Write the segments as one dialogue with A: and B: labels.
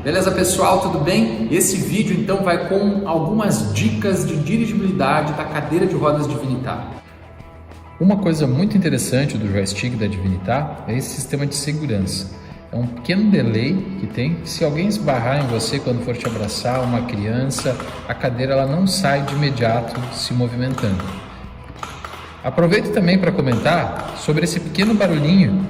A: Beleza, pessoal? Tudo bem? Esse vídeo então vai com algumas dicas de dirigibilidade da cadeira de rodas Divinitar. Uma coisa muito interessante do joystick da Divinitar é esse sistema de segurança. É um pequeno delay que tem. Se alguém esbarrar em você quando for te abraçar, uma criança, a cadeira ela não sai de imediato se movimentando. Aproveito também para comentar sobre esse pequeno barulhinho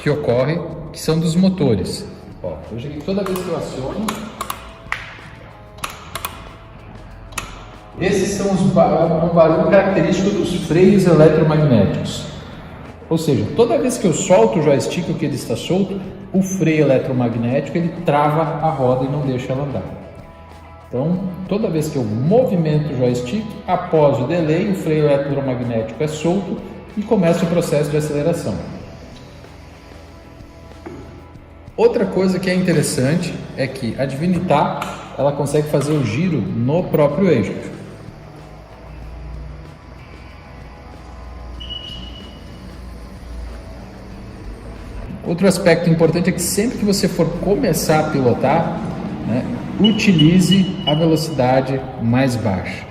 A: que ocorre, que são dos motores. Ó, veja que toda vez que eu aciono, esses são um barulho característico dos freios eletromagnéticos. Ou seja, toda vez que eu solto o joystick ou que ele está solto, o freio eletromagnético ele trava a roda e não deixa ela andar. Então, toda vez que eu movimento o joystick, após o delay, o freio eletromagnético é solto e começa o processo de aceleração. Outra coisa que é interessante é que a Divinitar ela consegue fazer o giro no próprio eixo. Outro aspecto importante é que sempre que você for começar a pilotar, utilize a velocidade mais baixa.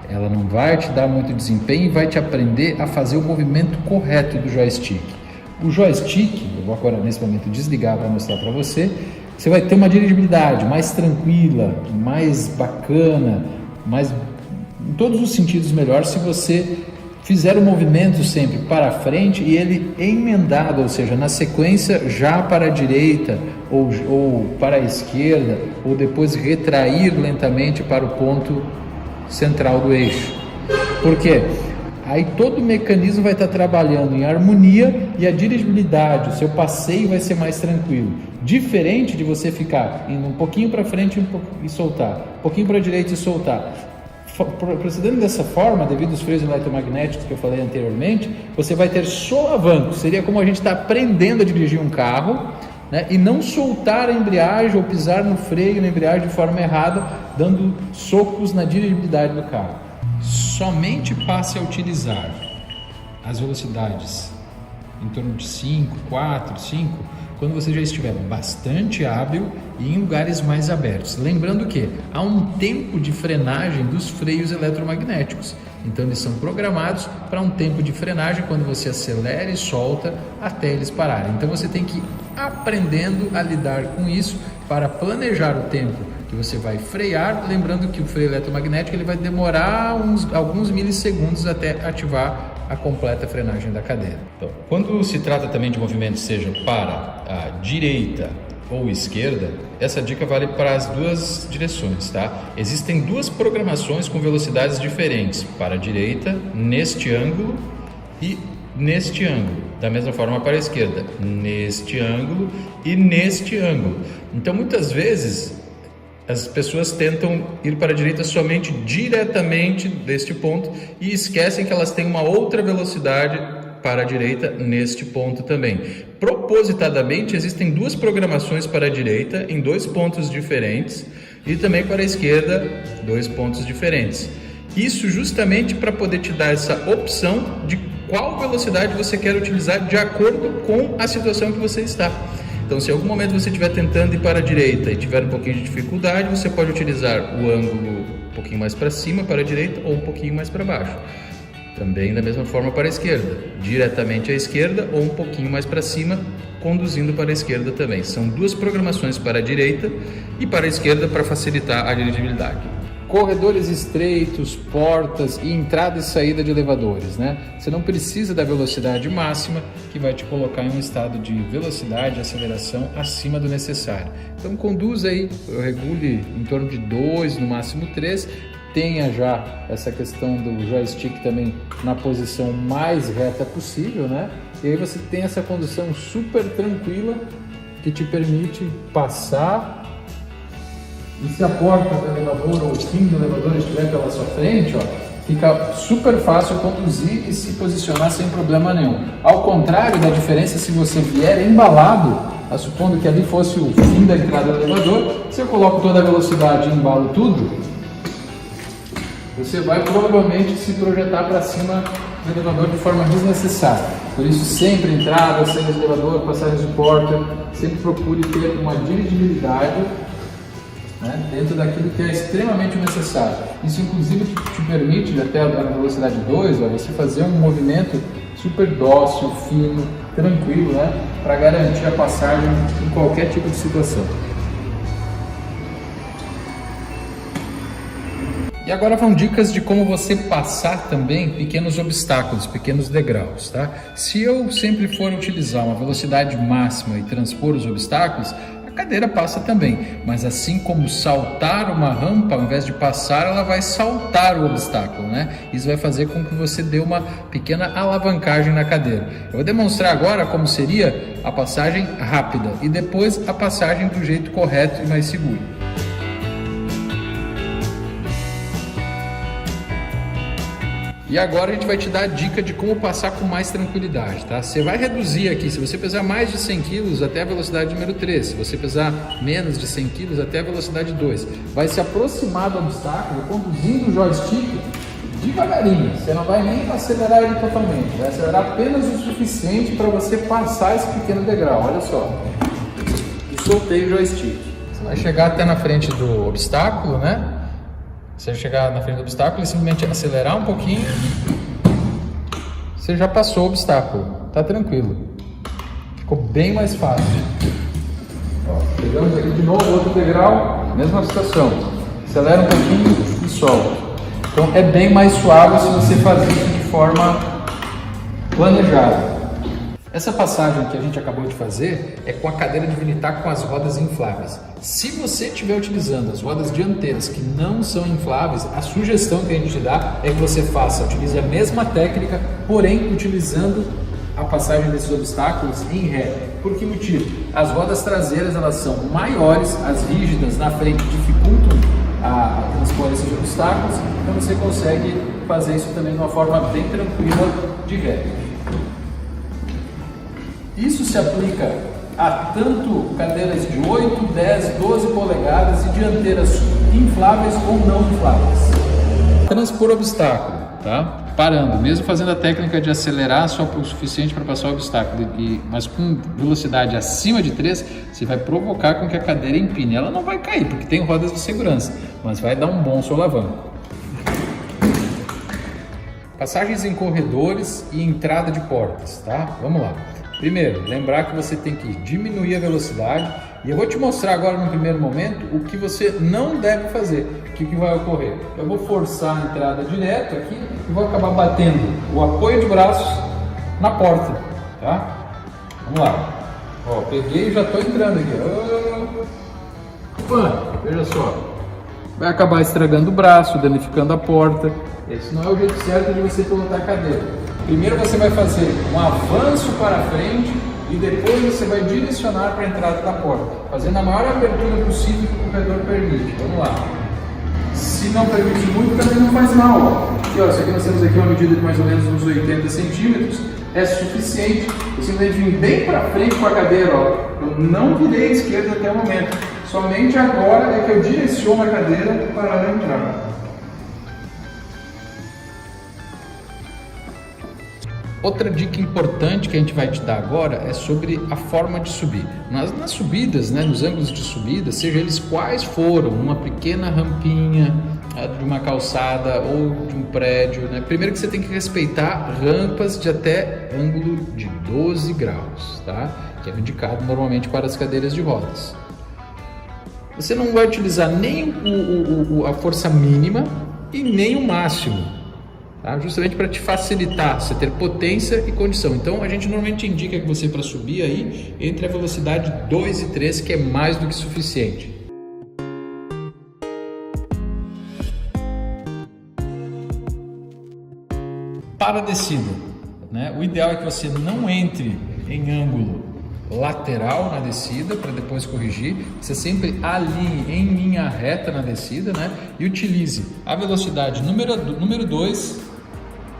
A: Ela não vai te dar muito desempenho e vai te aprender a fazer o movimento correto do joystick. O joystick, eu vou agora nesse momento desligar para mostrar para você, você vai ter uma dirigibilidade mais tranquila, mais bacana, mais em todos os sentidos melhor se você fizer o movimento sempre para frente e ele emendado, ou seja, na sequência já para a direita ou para a esquerda, ou depois retrair lentamente para o ponto central do eixo. Por quê? Aí todo o mecanismo vai estar trabalhando em harmonia e a dirigibilidade, o seu passeio vai ser mais tranquilo. Diferente de você ficar indo um pouquinho para frente e soltar, um pouquinho para a direita e soltar. Procedendo dessa forma, devido aos freios eletromagnéticos que eu falei anteriormente, você vai ter solavanco. Seria como a gente está aprendendo a dirigir um carro, e não soltar a embreagem ou pisar no freio na embreagem de forma errada, dando socos na dirigibilidade do carro. Somente passe a utilizar as velocidades em torno de 5, 4, 5, quando você já estiver bastante hábil e em lugares mais abertos. Lembrando que há um tempo de frenagem dos freios eletromagnéticos. Então eles são programados para um tempo de frenagem quando você acelera e solta até eles pararem. Então você tem que ir aprendendo a lidar com isso para planejar o tempo que você vai frear, lembrando que o freio eletromagnético ele vai demorar alguns milissegundos até ativar a completa frenagem da cadeira. Então, quando se trata também de movimentos, seja para a direita ou esquerda, essa dica vale para as duas direções, tá? Existem duas programações com velocidades diferentes, para a direita, neste ângulo e neste ângulo. Da mesma forma para a esquerda, neste ângulo e neste ângulo. Então, muitas vezes, as pessoas tentam ir para a direita somente diretamente deste ponto e esquecem que elas têm uma outra velocidade para a direita neste ponto também. Propositadamente, existem duas programações para a direita em dois pontos diferentes e também para a esquerda, dois pontos diferentes. Isso justamente para poder te dar essa opção de qual velocidade você quer utilizar de acordo com a situação que você está. Então, se em algum momento você estiver tentando ir para a direita e tiver um pouquinho de dificuldade, você pode utilizar o ângulo um pouquinho mais para cima, para a direita, ou um pouquinho mais para baixo. Também da mesma forma para a esquerda, diretamente à esquerda ou um pouquinho mais para cima, conduzindo para a esquerda também. São duas programações para a direita e para a esquerda para facilitar a dirigibilidade. Corredores estreitos, portas e entrada e saída de elevadores, Você não precisa da velocidade máxima que vai te colocar em um estado de velocidade e aceleração acima do necessário. Então conduza aí, regule em torno de 2, no máximo 3, tenha já essa questão do joystick também na posição mais reta possível, E aí você tem essa condução super tranquila que te permite passar. E se a porta do elevador ou o fim do elevador estiver pela sua frente, fica super fácil conduzir e se posicionar sem problema nenhum. Ao contrário da diferença se você vier embalado, supondo que ali fosse o fim da entrada do elevador, se eu coloco toda a velocidade e embalo tudo, você vai provavelmente se projetar para cima do elevador de forma desnecessária. Por isso, sempre entrada, saída de elevador, passagens de porta, sempre procure ter uma dirigibilidade, né, dentro daquilo que é extremamente necessário. Isso, inclusive, te permite, até na velocidade 2, você fazer um movimento super dócil, fino, tranquilo, né, para garantir a passagem em qualquer tipo de situação. E agora vão dicas de como você passar também pequenos obstáculos, pequenos degraus, tá? Se eu sempre for utilizar uma velocidade máxima e transpor os obstáculos, a cadeira passa também, mas assim como saltar uma rampa, ao invés de passar, ela vai saltar o obstáculo, né? Isso vai fazer com que você dê uma pequena alavancagem na cadeira. Eu vou demonstrar agora como seria a passagem rápida e depois a passagem do jeito correto e mais seguro. E agora a gente vai te dar a dica de como passar com mais tranquilidade, tá? Você vai reduzir aqui, se você pesar mais de 100 kg até a velocidade número 3, se você pesar menos de 100 kg até a velocidade 2, vai se aproximar do obstáculo conduzindo o joystick devagarinho, você não vai nem acelerar ele totalmente, vai acelerar apenas o suficiente para você passar esse pequeno degrau, olha só. E soltei o joystick. Você vai chegar até na frente do obstáculo, né? Você chegar na frente do obstáculo e simplesmente acelerar um pouquinho, você já passou o obstáculo, tá tranquilo, ficou bem mais fácil. Ó, pegamos aqui de novo outro degrau, mesma situação, acelera um pouquinho e solta. Então é bem mais suave se você fazer isso de forma planejada. Essa passagem que a gente acabou de fazer é com a cadeira de Vinitar com as rodas infláveis. Se você estiver utilizando as rodas dianteiras que não são infláveis, a sugestão que a gente te dá é que você utilize a mesma técnica, porém utilizando a passagem desses obstáculos em ré. Por que motivo? As rodas traseiras elas são maiores, as rígidas na frente dificultam a transpor esses obstáculos, então você consegue fazer isso também de uma forma bem tranquila de ré. Isso se aplica a tanto cadeiras de 8, 10, 12 polegadas e dianteiras infláveis ou não infláveis. Transpor obstáculo, tá? Parando, mesmo fazendo a técnica de acelerar só o suficiente para passar o obstáculo, mas com velocidade acima de 3, você vai provocar com que a cadeira empine. Ela não vai cair, porque tem rodas de segurança, mas vai dar um bom solavanco. Passagens em corredores e entrada de portas, tá? Vamos lá. Primeiro, lembrar que você tem que diminuir a velocidade e eu vou te mostrar agora no primeiro momento o que você não deve fazer, o que vai ocorrer. Eu vou forçar a entrada direto aqui e vou acabar batendo o apoio de braços na porta, tá? Vamos lá. Ó, peguei e já estou entrando aqui. Opa, veja só. Vai acabar estragando o braço, danificando a porta. Esse não é o jeito certo de você pilotar a cadeira. Primeiro você vai fazer um avanço para frente e depois você vai direcionar para a entrada da porta, fazendo a maior abertura possível que o corredor permite. Vamos lá. Se não permite muito, também não faz mal. Aqui, ó, isso aqui nós temos aqui uma medida de mais ou menos uns 80 centímetros. É suficiente. Eu simplesmente vim bem para frente com a cadeira. Ó. Eu não virei à esquerda até o momento. Somente agora é que eu direciono a cadeira para ela entrar. Outra dica importante que a gente vai te dar agora é sobre a forma de subir. Nas subidas, né, nos ângulos de subida, seja eles quais foram, uma pequena rampinha de uma calçada ou de um prédio, né? Primeiro que você tem que respeitar rampas de até ângulo de 12 graus, tá? Que é indicado normalmente para as cadeiras de rodas. Você não vai utilizar nem a força mínima e nem o máximo. Tá? Justamente para te facilitar, você ter potência e condição. Então a gente normalmente indica que você para subir aí entre a velocidade 2 e 3, que é mais do que suficiente. Para a descida, né? O ideal é que você não entre em ângulo lateral na descida para depois corrigir. Você sempre alinhe em linha reta na descida, né? E utilize a velocidade número 2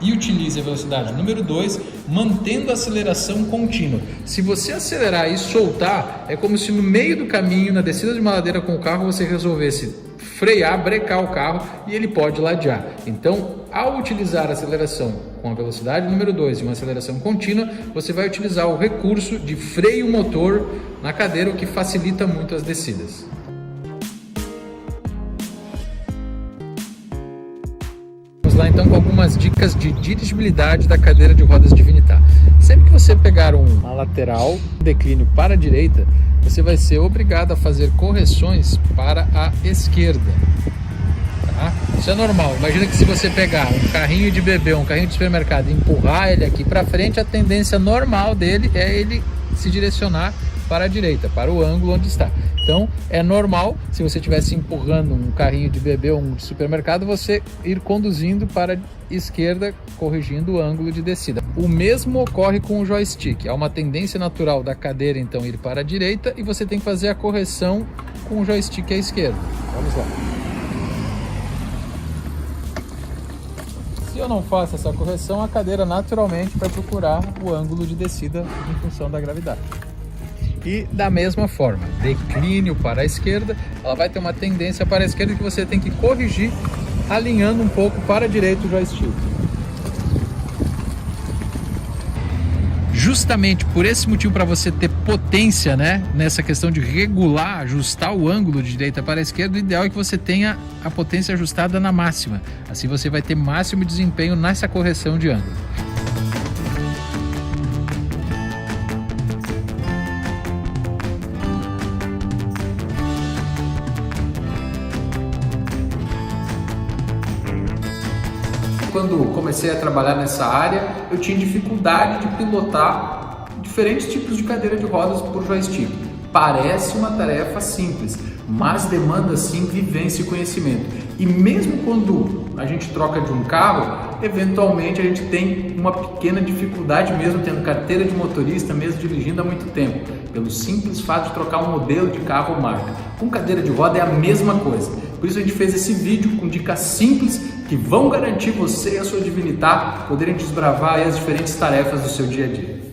A: e utilize a velocidade número 2, mantendo a aceleração contínua. Se você acelerar e soltar, é como se no meio do caminho, na descida de uma ladeira com o carro, você resolvesse frear, brecar o carro e ele pode ladear. Então, ao utilizar a aceleração com a velocidade número 2 e uma aceleração contínua, você vai utilizar o recurso de freio motor na cadeira, o que facilita muito as descidas. Vamos lá então com algumas dicas de dirigibilidade da cadeira de rodas Divinitar. Sempre que você pegar uma lateral, declínio para a direita, você vai ser obrigado a fazer correções para a esquerda. Tá? Isso é normal. Imagina que se você pegar um carrinho de bebê, um carrinho de supermercado e empurrar ele aqui para frente, a tendência normal dele é ele se direcionar para a direita, para o ângulo onde está. Então é normal, se você estivesse empurrando um carrinho de bebê ou um de supermercado, você ir conduzindo para a esquerda, corrigindo o ângulo de descida. O mesmo ocorre com o joystick. Há uma tendência natural da cadeira então ir para a direita e você tem que fazer a correção com o joystick à esquerda. Vamos lá. Se eu não faço essa correção, a cadeira naturalmente vai procurar o ângulo de descida em função da gravidade. E da mesma forma, declínio para a esquerda, ela vai ter uma tendência para a esquerda que você tem que corrigir alinhando um pouco para a direita o joystick. Justamente por esse motivo, para você ter potência, né, nessa questão de regular, ajustar o ângulo de direita para a esquerda, o ideal é que você tenha a potência ajustada na máxima. Assim você vai ter máximo desempenho nessa correção de ângulo. Quando comecei a trabalhar nessa área, eu tinha dificuldade de pilotar diferentes tipos de cadeira de rodas por joystick. Parece uma tarefa simples, mas demanda sim vivência e conhecimento. E mesmo quando a gente troca de um carro, eventualmente a gente tem uma pequena dificuldade mesmo tendo carteira de motorista, mesmo dirigindo há muito tempo, pelo simples fato de trocar um modelo de carro ou marca. Com cadeira de roda é a mesma coisa. Por isso a gente fez esse vídeo com dicas simples que vão garantir você e a sua Divinitar poderem desbravar as diferentes tarefas do seu dia a dia.